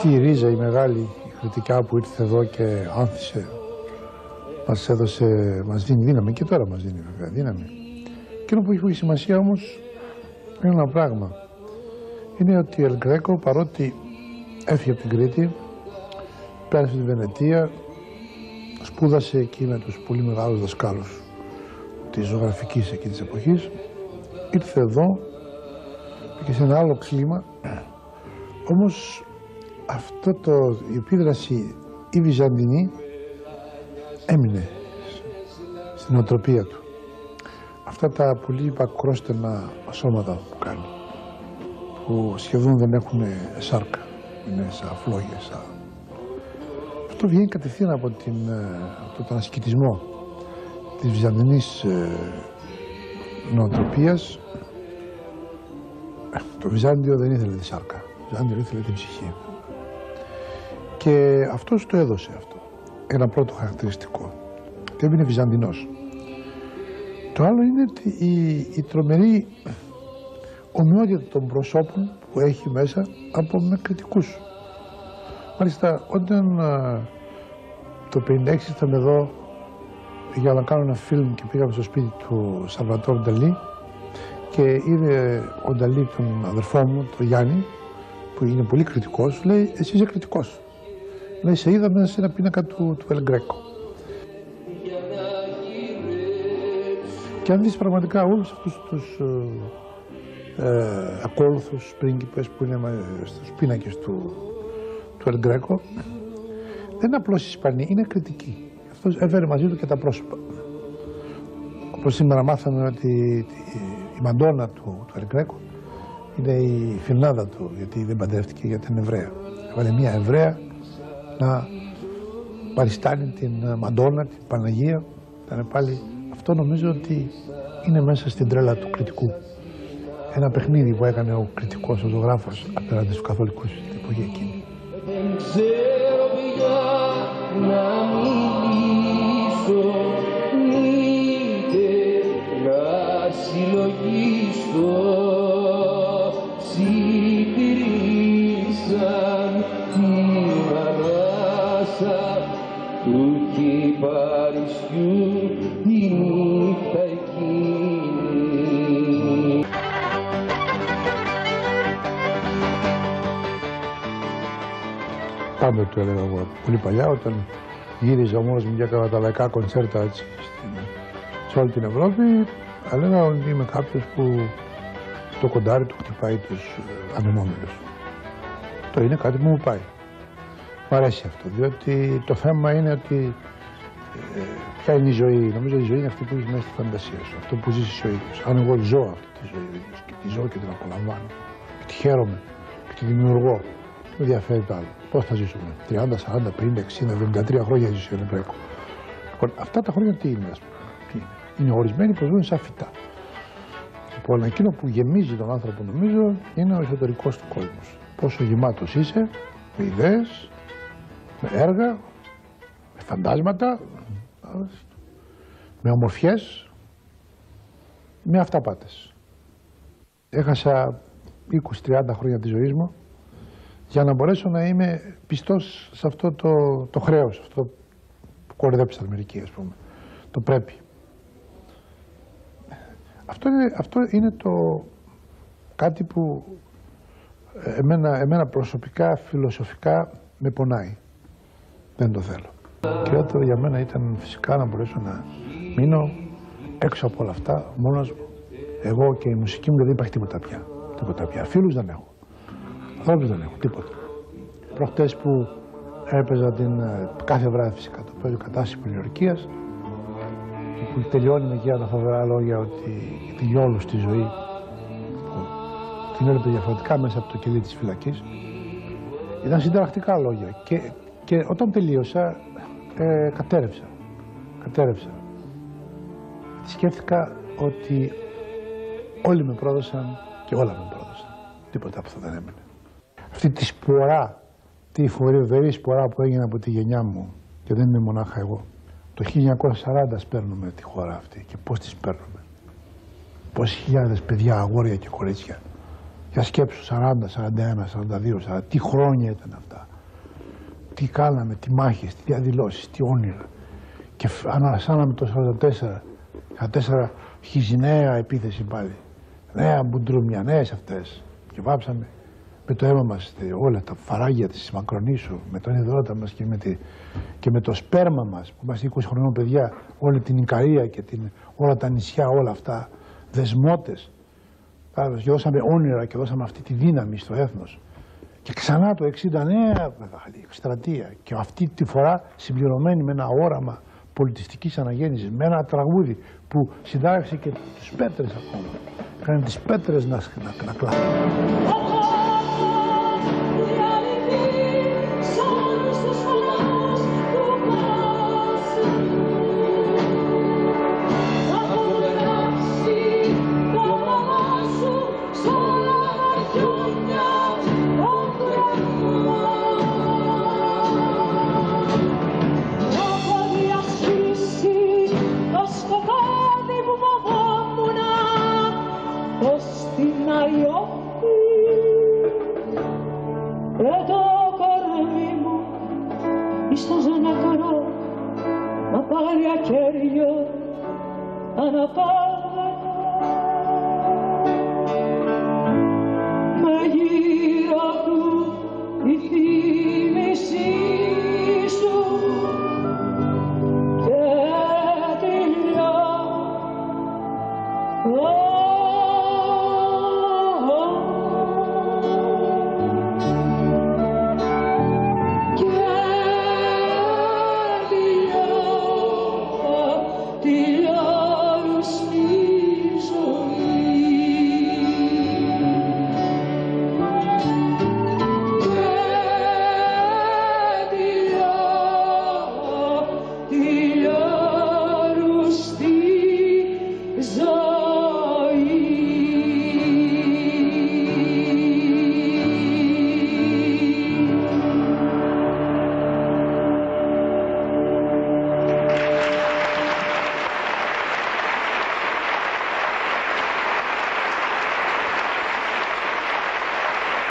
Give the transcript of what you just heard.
Αυτή η ρίζα, η μεγάλη, η κριτικά που ήρθε εδώ και άνθησε, μας δίνει δύναμη και τώρα μας δίνει βέβαια δύναμη. Εκείνο που έχει σημασία όμως είναι ένα πράγμα. Είναι ότι ο El Greco, παρότι έφυγε από την Κρήτη, πέρασε στη Βενετία, σπούδασε εκεί με τους πολύ μεγάλους δασκάλους της ζωγραφικής εκεί της εποχής, ήρθε εδώ και σε ένα άλλο κλίμα, όμως η επίδραση η βυζαντινή έμεινε στην νοοτροπία του. Αυτά τα πολύ πακρόστενα σώματα που κάνει, που σχεδόν δεν έχουν σάρκα, είναι σαν φλόγες. Αυτό βγαίνει κατευθείαν από τον ασκητισμό της βυζαντινής νοοτροπίας. Το Βυζάντιο δεν ήθελε τη σάρκα, το Βυζάντιο ήθελε την ψυχή. Και αυτός το έδωσε αυτό, ένα πρώτο χαρακτηριστικό, και έμεινε Βυζαντινός. Το άλλο είναι η τρομερή ομοιότητα των προσώπων που έχει μέσα από με κριτικούς. Μάλιστα, όταν το 1956 ήρθαμε εδώ για να κάνω ένα φιλμ και πήγαμε στο σπίτι του Σαλβατόρ Νταλί και είδε ο Νταλί τον αδερφό μου, τον Γιάννη, που είναι πολύ κριτικός, λέει: εσύ είσαι κριτικός. Λέει: σε είδα μέσα σε ένα πίνακα του El Greco. Και αν δεις πραγματικά όλους αυτούς τους ακόλουθους πρίγκιπες που είναι στους πίνακες του El Greco, δεν είναι απλώς Ισπανοί, είναι κριτικοί. Αυτός έφερε μαζί του και τα πρόσωπα. Όπως σήμερα μάθαμε ότι η Μαντόνα του El Greco είναι η φιλνάδα του, γιατί δεν παντρεύτηκε, γιατί είναι Εβραία. Έβαλε μια Εβραία να παριστάνει την Μαντόνα, την Παναγία. Ήταν πάλι, αυτό νομίζω ότι είναι μέσα στην τρέλα του κριτικού. Ένα παιχνίδι που έκανε ο κριτικός, ο ζωγράφος, απέναντι στους καθολικούς στην εποχή εκείνη. Δεν ξέρω πια να μιλήσω, ούτε να συλλογίσω. Συντηρήσαν την ανάσα του κυπαριστιού τη νύχτα εκείνη. Πάντα του έλεγα εγώ πολύ παλιά, όταν γύριζα μόνος μου και έκανα τα λαϊκά κονσέρτα έτσι, σε όλη την Ευρώπη, έλεγα ότι είμαι κάποιος που το κοντάρι του χτυπάει τους ανεμόμενους. Το είναι κάτι που μου πάει. Μ' αρέσει αυτό, διότι το θέμα είναι ότι ποια είναι η ζωή. Νομίζω η ζωή είναι αυτή που είσαι μέσα στη φαντασία σου, αυτό που ζεις ο ίδιος. Αν εγώ ζω αυτή τη ζωή ο ίδιος και τη ζω και την απολαμβάνω και τη χαίρομαι και τη δημιουργώ, με ενδιαφέρει το άλλο. Πώς θα ζήσουμε, 30, 40, 50, 60, 73 χρόνια ζήσει ο El Greco. Λοιπόν, αυτά τα χρόνια τι είναι, ας πούμε. Είναι ορισμένοι που ζουν σαν φυτά. Λοιπόν, εκείνο που γεμίζει τον άνθρωπο, νομίζω, είναι ο εσωτερικός του κόσμος. Πόσο γεμάτος είσαι, με ιδέες, με έργα, με φαντάσματα, με ομορφιές, με αυταπάτες. Έχασα 20-30 χρόνια της ζωής μου για να μπορέσω να είμαι πιστός σε αυτό το χρέος, αυτό που κορυδέψαν μερικοί, ας πούμε, το πρέπει. Αυτό είναι κάτι που εμένα προσωπικά, φιλοσοφικά με πονάει. Δεν το θέλω. Κυριότερο για μένα ήταν φυσικά να μπορέσω να μείνω έξω από όλα αυτά, μόνος μου. Εγώ και η μουσική μου δεν υπάρχει τίποτα πια. Φίλους δεν έχω. Ανθρώπους δεν έχω, τίποτα. Προχτές που έπαιζα κάθε βράδυ φυσικά το παίζω κατάσταση πολιορκίας, που τελειώνει με εκείνα τα φοβερά λόγια ότι για όλους τη ζωή που την έβλεπε διαφορετικά μέσα από το κελί της φυλακής. Ήταν συνταρακτικά λόγια και όταν τελείωσα κατέρευσα. Σκέφτηκα ότι όλοι με πρόδωσαν και όλα με πρόδωσαν. Τίποτα από αυτό δεν έμεινε. Αυτή τη σπορά, τη φοβερή σπορά που έγινε από τη γενιά μου, και δεν είναι μονάχα εγώ. Το 1940 σπέρνουμε τη χώρα αυτή και πώς τη σπέρνουμε. Πόσες χιλιάδες παιδιά, αγόρια και κορίτσια. Για σκέψου 40, 41, 42, 40, τι χρόνια ήταν αυτά. τι κάναμε, τι μάχες, τι διαδηλώσεις, τι όνειρα. Και ανασάναμε το 1944, αρχίζει νέα επίθεση πάλι. Νέα μπουντρούμια, νέες αυτές. Και βάψαμε με το αίμα μας όλα τα φαράγγια της Μακρονήσου, με τον υδρότα μας και με το σπέρμα μας, που είμαστε 20 χρονών παιδιά, όλη την Ικαρία και όλα τα νησιά, όλα αυτά, δεσμότες. Και δώσαμε όνειρα και δώσαμε αυτή τη δύναμη στο έθνος. Και ξανά το 60 νέα μεγάλη εκστρατεία. Και αυτή τη φορά συμπληρωμένη με ένα όραμα πολιτιστικής αναγέννησης, με ένα τραγούδι που συντάραξε και τους Πέτρες ακόμα. Έκανε τις Πέτρες να κλάψουν. Χέρια αναπά